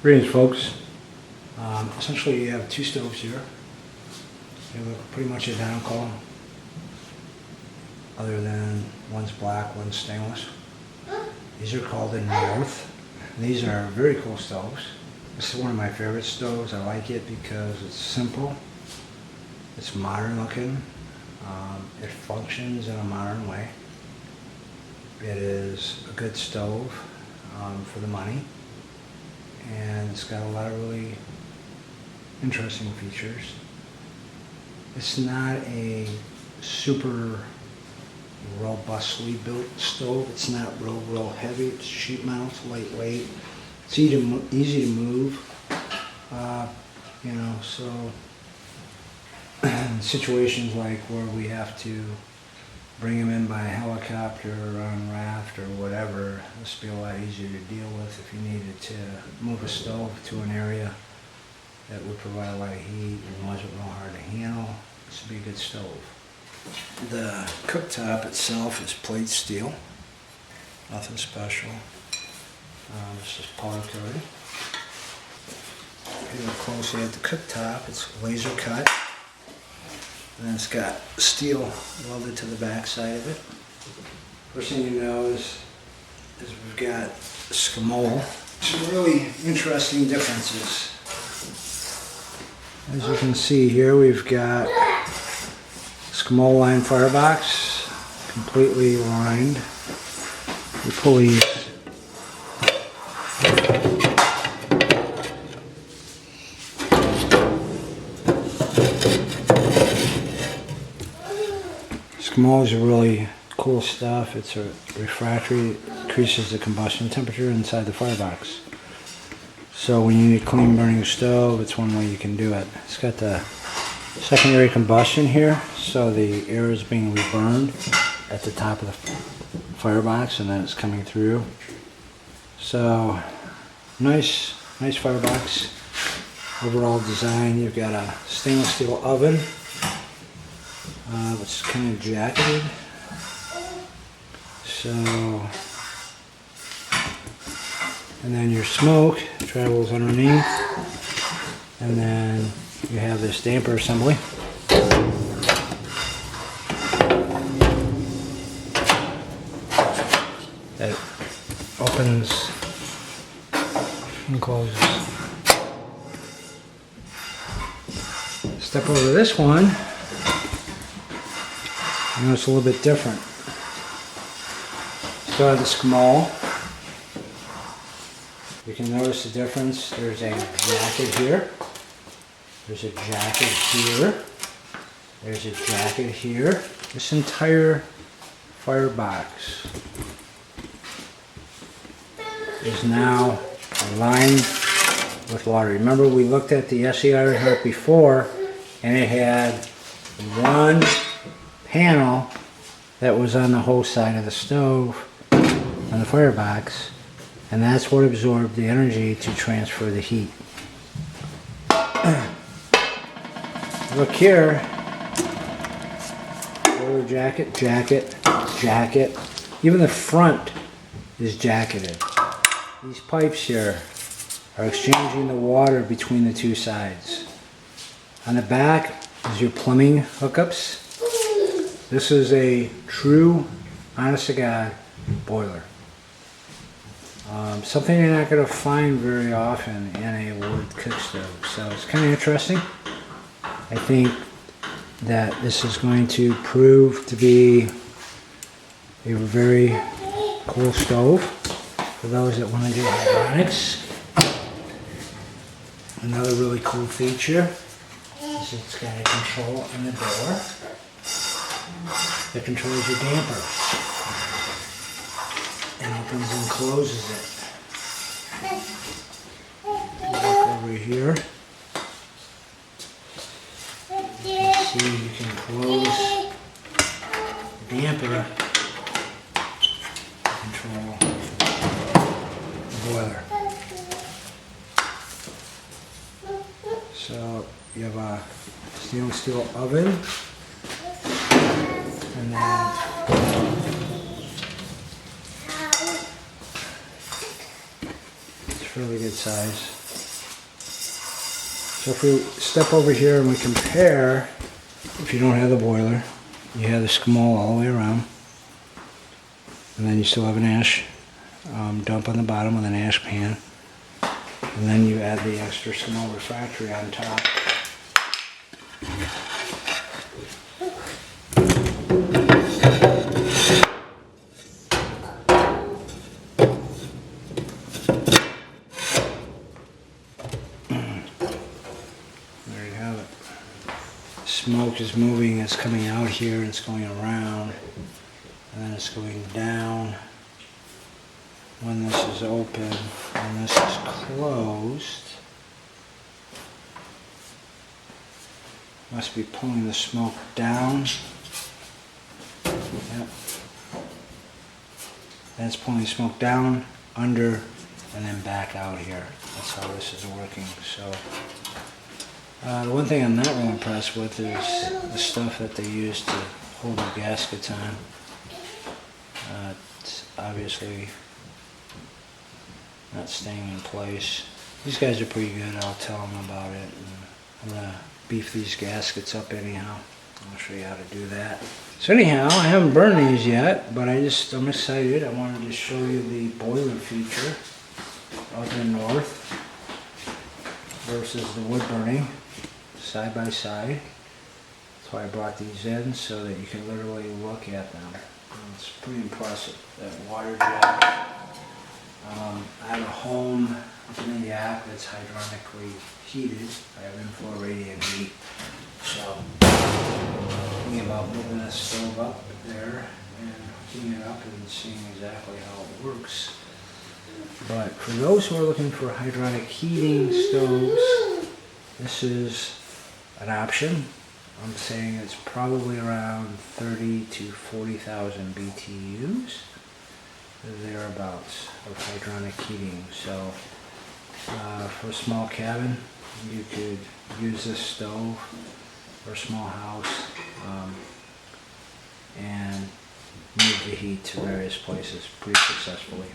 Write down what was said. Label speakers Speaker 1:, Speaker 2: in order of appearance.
Speaker 1: Greetings, folks. Essentially, you have two stoves here. They look pretty much identical, other than one's black, one's stainless. These are called the North. These are very cool stoves. This is one of my favorite stoves. I like it because it's simple, it's modern looking, it functions in a modern way. It is a good stove for the money, and it's got a lot of really interesting features. It's not a super robustly built stove. It's not real heavy. It's sheet mount, lightweight. It's easy to move. So in situations like where we have to bring them in by helicopter or on raft or whatever, this would be a lot easier to deal with if you needed to move a stove to an area that would provide a lot of heat and wasn't real hard to handle. This would be a good stove. The cooktop itself is plate steel, nothing special. This is powder coated. If you look closely at the cooktop, it's laser cut. And then it's got steel welded to the back side of it. First thing you notice is we've got Skimol. Some really interesting differences. As you can see here, we've got Skimol line firebox, completely lined. The pulleys. Skimol is really cool stuff. It's a refractory, increases the combustion temperature inside the firebox. So when you need a clean burning stove, it's one way you can do it. It's got the secondary combustion here, so the air is being reburned at the top of the firebox and then it's coming through. So nice firebox. Overall design, you've got a stainless steel oven, which is kind of jacketed. So, and then your smoke travels underneath, and then you have this damper assembly. That opens and closes. Step over this one, you know, it's a little bit different. Still have the Skimol. You can notice the difference. There's a jacket here. There's a jacket here. There's a jacket here. This entire firebox is now lined with water. Remember, we looked at the SE Hydronic before, and it had one panel that was on the whole side of the stove on the firebox, and that's what absorbed the energy to transfer the heat. Look here, jacket, jacket, jacket. Even the front is jacketed. These pipes here are exchanging the water between the two sides. On the back is your plumbing hookups. This is a true, honest to God, boiler. Something you're not going to find very often in a wood cookstove. So it's kind of interesting. I think that this is going to prove to be a very cool stove for those that want to do hydronics. Another really cool feature is it's got a control on the door that controls your damper and opens and closes it. Look over here. You can see you can close the damper to control the boiler. So you have a stainless steel oven, and then it's fairly good size. So if we step over here and we compare, if you don't have the boiler, you have the skimol all the way around, and then you still have an ash dump on the bottom with an ash pan, and then you add the extra skimol refractory on top. There you have it. Smoke is moving, it's coming out here, it's going around, and then it's going down when this is open. When this is closed, must be pulling the smoke down. Yep. Then it's pulling the smoke down, under, and then back out here. That's how this is working. So the one thing I'm not real impressed with is the stuff that they use to hold the gaskets on. It's obviously not staying in place. These guys are pretty good. I'll tell them about it. And I'm going to beef these gaskets up anyhow. I'll show you how to do that. So anyhow, I haven't burned these yet, but I'm excited. I wanted to show you the boiler feature of the North versus the wood burning side by side. That's why I brought these in, so that you can literally look at them. And it's pretty impressive. That water jet. I have a home in the app that's hydronically heated. I have inflow radiant heat. So thinking about moving this stove up there and heating it up and seeing exactly how it works. But for those who are looking for hydronic heating stoves, this is an option. I'm saying it's probably around 30 to 40,000 BTUs, thereabouts, of hydronic heating. So for a small cabin, you could use this stove, or a small house, and move the heat to various places pretty successfully.